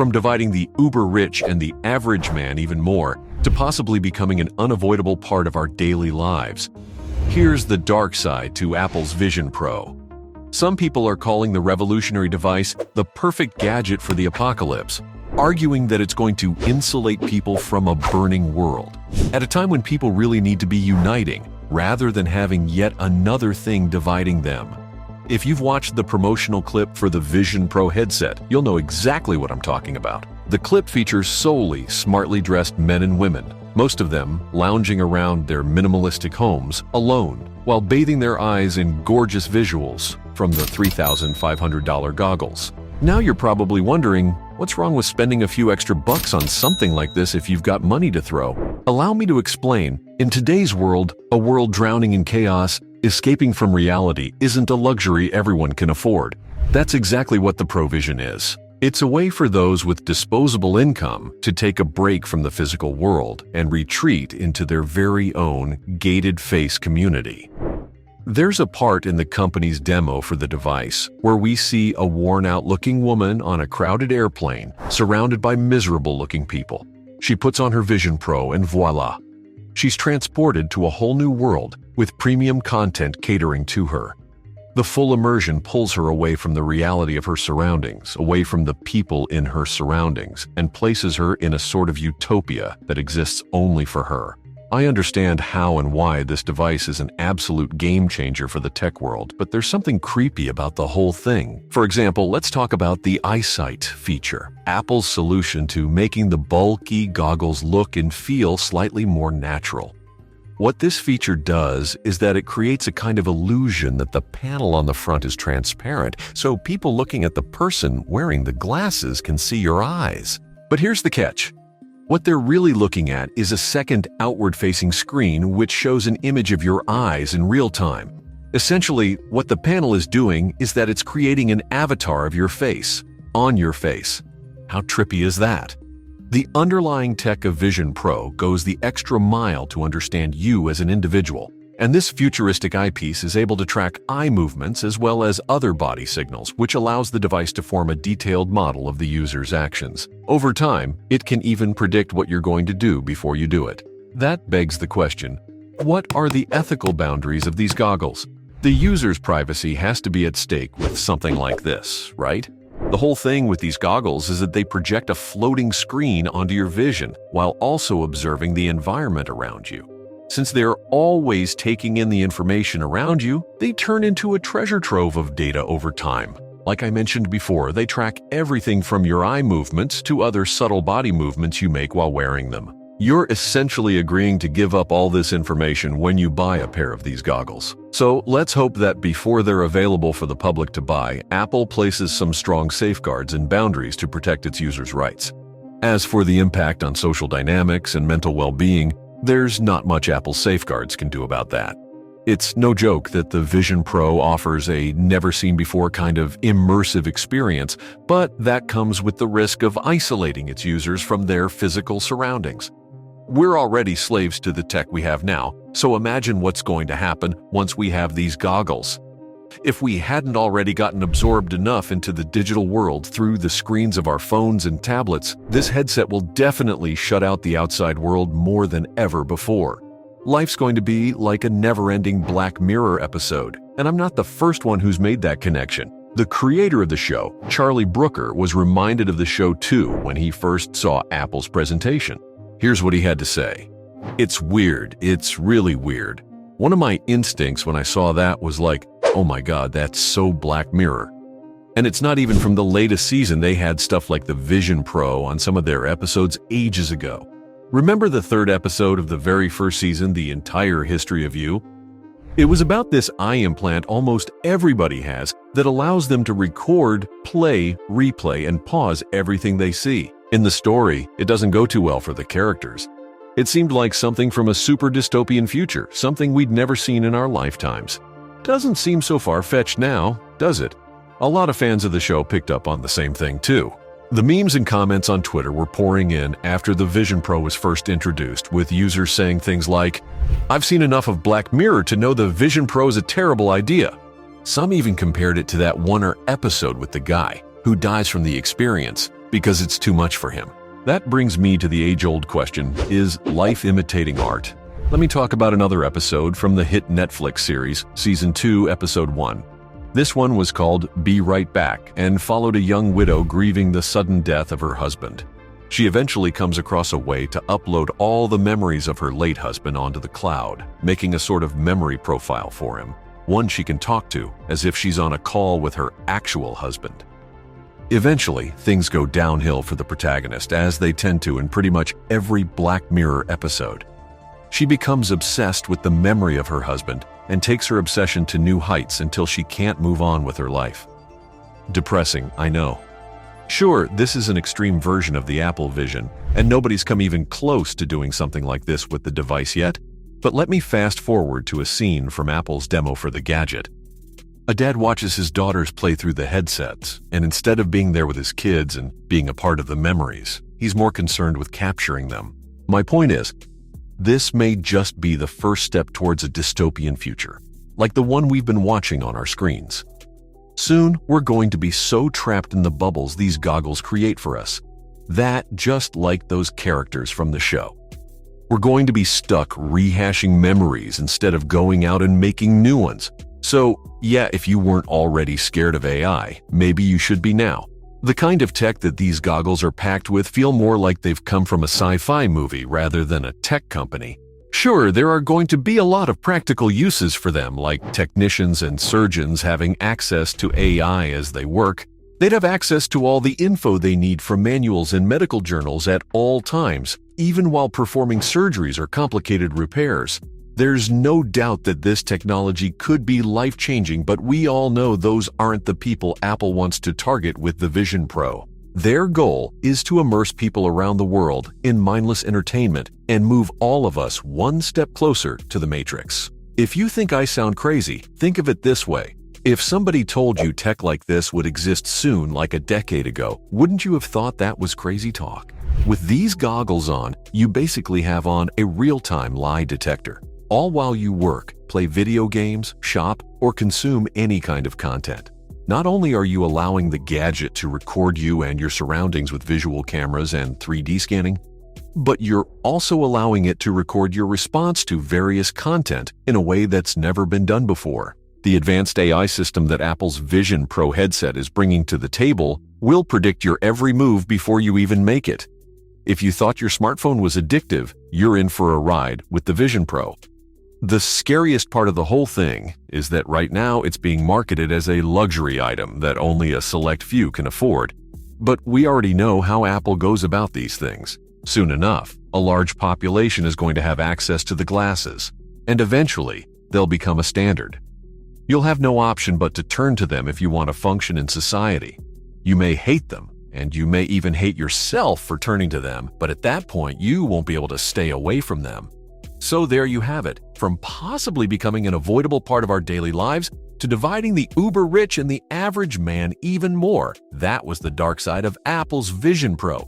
from dividing the uber-rich and the average man even more, to possibly becoming an unavoidable part of our daily lives. Here's the dark side to Apple's Vision Pro. Some people are calling the revolutionary device the perfect gadget for the apocalypse, arguing that it's going to insulate people from a burning world, at a time when people really need to be uniting, rather than having yet another thing dividing them. If you've watched the promotional clip for the Vision Pro headset, you'll know exactly what I'm talking about. The clip features solely smartly dressed men and women, most of them lounging around their minimalistic homes alone, while bathing their eyes in gorgeous visuals from the $3,500 goggles. Now you're probably wondering, what's wrong with spending a few extra bucks on something like this if you've got money to throw? Allow me to explain. In today's world, a world drowning in chaos, escaping from reality isn't a luxury everyone can afford. That's exactly what the Provision is. It's a way for those with disposable income to take a break from the physical world and retreat into their very own gated face community. There's a part in the company's demo for the device where we see a worn-out-looking woman on a crowded airplane surrounded by miserable-looking people. She puts on her Vision Pro and voila! She's transported to a whole new world with premium content catering to her. The full immersion pulls her away from the reality of her surroundings, away from the people in her surroundings, and places her in a sort of utopia that exists only for her. I understand how and why this device is an absolute game changer for the tech world, but there's something creepy about the whole thing. For example, let's talk about the eyesight feature, Apple's solution to making the bulky goggles look and feel slightly more natural. What this feature does is that it creates a kind of illusion that the panel on the front is transparent, so people looking at the person wearing the glasses can see your eyes. But here's the catch. What they're really looking at is a second outward-facing screen which shows an image of your eyes in real time. Essentially, what the panel is doing is that it's creating an avatar of your face, on your face. How trippy is that? The underlying tech of Vision Pro goes the extra mile to understand you as an individual, and this futuristic eyepiece is able to track eye movements as well as other body signals, which allows the device to form a detailed model of the user's actions. Over time, it can even predict what you're going to do before you do it. That begs the question, what are the ethical boundaries of these goggles? The user's privacy has to be at stake with something like this, right? The whole thing with these goggles is that they project a floating screen onto your vision while also observing the environment around you. Since they're always taking in the information around you, they turn into a treasure trove of data over time. Like I mentioned before, they track everything from your eye movements to other subtle body movements you make while wearing them. You're essentially agreeing to give up all this information when you buy a pair of these goggles. So let's hope that before they're available for the public to buy, Apple places some strong safeguards and boundaries to protect its users' rights. As for the impact on social dynamics and mental well-being, there's not much Apple's safeguards can do about that. It's no joke that the Vision Pro offers a never-seen-before kind of immersive experience, but that comes with the risk of isolating its users from their physical surroundings. We're already slaves to the tech we have now, so imagine what's going to happen once we have these goggles. If we hadn't already gotten absorbed enough into the digital world through the screens of our phones and tablets, this headset will definitely shut out the outside world more than ever before. Life's going to be like a never-ending Black Mirror episode, and I'm not the first one who's made that connection. The creator of the show, Charlie Brooker, was reminded of the show too when he first saw Apple's presentation. Here's what he had to say. "It's weird. It's really weird. One of my instincts when I saw that was like, oh my God, that's so Black Mirror. And it's not even from the latest season. They had stuff like the Vision Pro on some of their episodes ages ago. Remember the third episode of the very first season, The Entire History of You? It was about this eye implant almost everybody has that allows them to record, play, replay, and pause everything they see. In the story, it doesn't go too well for the characters. It seemed like something from a super dystopian future, something we'd never seen in our lifetimes. Doesn't seem so far-fetched now, does it? A lot of fans of the show picked up on the same thing too. The memes and comments on Twitter were pouring in after the Vision Pro was first introduced, with users saying things like, "I've seen enough of Black Mirror to know the Vision Pro is a terrible idea." Some even compared it to that one episode with the guy who dies from the experience. because it's too much for him. That brings me to the age-old question, is life imitating art? Let me talk about another episode from the hit Netflix series, Season 2, Episode 1. This one was called Be Right Back and followed a young widow grieving the sudden death of her husband. She eventually comes across a way to upload all the memories of her late husband onto the cloud, making a sort of memory profile for him, one she can talk to as if she's on a call with her actual husband. Eventually, things go downhill for the protagonist, as they tend to in pretty much every Black Mirror episode. She becomes obsessed with the memory of her husband and takes her obsession to new heights until she can't move on with her life. Depressing, I know. Sure, this is an extreme version of the Apple Vision, and nobody's come even close to doing something like this with the device yet, but let me fast forward to a scene from Apple's demo for the gadget. A dad watches his daughters play through the headsets, and instead of being there with his kids and being a part of the memories, he's more concerned with capturing them. My point is, this may just be the first step towards a dystopian future, like the one we've been watching on our screens. Soon, we're going to be so trapped in the bubbles these goggles create for us, that just like those characters from the show, we're going to be stuck rehashing memories instead of going out and making new ones. So, yeah, if you weren't already scared of AI, maybe you should be now. The kind of tech that these goggles are packed with feel more like they've come from a sci-fi movie rather than a tech company. Sure, there are going to be a lot of practical uses for them, like technicians and surgeons having access to AI as they work. They'd have access to all the info they need from manuals and medical journals at all times, even while performing surgeries or complicated repairs. There's no doubt that this technology could be life-changing, but we all know those aren't the people Apple wants to target with the Vision Pro. Their goal is to immerse people around the world in mindless entertainment and move all of us one step closer to the Matrix. If you think I sound crazy, think of it this way. If somebody told you tech like this would exist soon, like a decade ago, wouldn't you have thought that was crazy talk? With these goggles on, you basically have on a real-time lie detector, all while you work, play video games, shop, or consume any kind of content. Not only are you allowing the gadget to record you and your surroundings with visual cameras and 3D scanning, but you're also allowing it to record your response to various content in a way that's never been done before. The advanced AI system that Apple's Vision Pro headset is bringing to the table will predict your every move before you even make it. If you thought your smartphone was addictive, you're in for a ride with the Vision Pro. The scariest part of the whole thing is that right now it's being marketed as a luxury item that only a select few can afford. But we already know how Apple goes about these things. Soon enough, a large population is going to have access to the glasses, and eventually, they'll become a standard. You'll have no option but to turn to them if you want to function in society. You may hate them, and you may even hate yourself for turning to them, but at that point, you won't be able to stay away from them. So there you have it, from possibly becoming an avoidable part of our daily lives to dividing the uber-rich and the average man even more. That was the dark side of Apple's Vision Pro.